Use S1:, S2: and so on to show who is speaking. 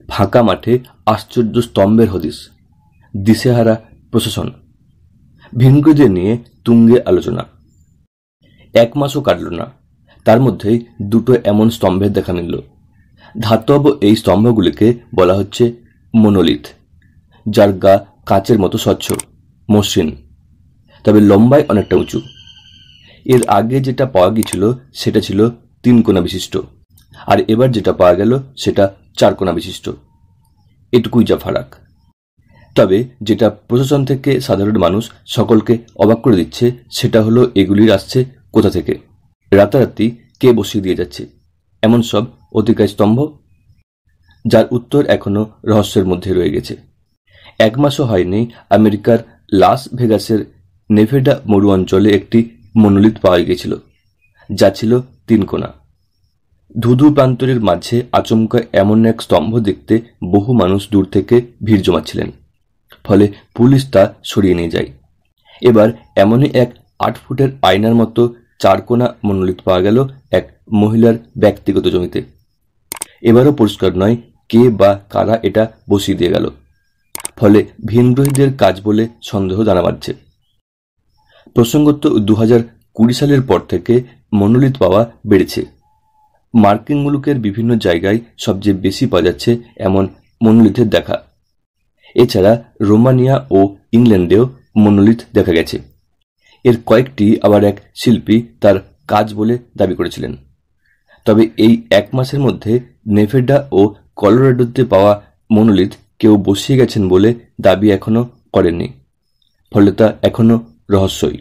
S1: ফাঁকা মাঠে আশ্চর্য স্তম্ভের হদিস, দিশেহারা প্রশাসন, ভিনগ্রহীদের নিয়ে তুঙ্গে আলোচনা। 1 মাসও কাটল না, তার মধ্যেই দুটো এমন স্তম্ভের দেখা মিলল। ধাতব এই স্তম্ভগুলিকে বলা হচ্ছে মনোলিথ, যার গা কাঁচের মতো স্বচ্ছ, মসৃণ, তবে লম্বায় অনেকটা উঁচু। এর আগে যেটা পাওয়া গিয়েছিল সেটা ছিল 3 কোণা বিশিষ্ট, আর এবার যেটা পাওয়া গেল সেটা 4 কোণা বিশিষ্ট। এটুকুই যা ফারাক। তবে যেটা প্রশাসন থেকে সাধারণ মানুষ সকলকে অবাক করে দিচ্ছে সেটা হলো এগুলির আসছে কোথা থেকে। রাতারাতি কে বসিয়ে দিয়ে যাচ্ছে এমন সব অতিকায় স্তম্ভ, যার উত্তর এখনো রহস্যের মধ্যে রয়ে গেছে। 1 মাসও হয়নি আমেরিকার লাস ভেগাসের নেভেডা মরু অঞ্চলে একটি মনোলিথ পাওয়া গিয়েছিল, যা ছিল 3 কোণা। ধুধু প্রান্তরের মাঝে আচমকা এমন এক স্তম্ভ দেখতে বহু মানুষ দূর থেকে ভিড় জমাচ্ছিলেন, ফলে পুলিশ তা সরিয়ে নিয়ে যায়। এবার এমনই এক 8 ফুটের আয়নার মতো 4 কোণা মনোলিথ পাওয়া গেল এক মহিলার ব্যক্তিগত জমিতে। এবারও পরিষ্কার নয় কে বা কারা এটা বসিয়ে দিয়ে গেল, ফলে ভিনগ্রহীদের কাজ বলে সন্দেহ দানা বাঁধছে। প্রসঙ্গত 2020 সালের পর থেকে মনোলিথ পাওয়া বেড়েছে। মার্কিন মুলুকের বিভিন্ন জায়গায় সবচেয়ে বেশি পাওয়া যাচ্ছে এমন মনোলিথের দেখা। এছাড়া রোমানিয়া ও ইংল্যান্ডেও মনোলিথ দেখা গেছে। এর কয়েকটি আবার এক শিল্পী তার কাজ বলে দাবি করেছিলেন। তবে এই 1 মাসের মধ্যে নেভেডা ও কলোরাডোতে পাওয়া মনোলিথ কেউ বসিয়ে গেছেন বলে দাবি এখনো করেননি, ফলে তা এখনো রহস্যই।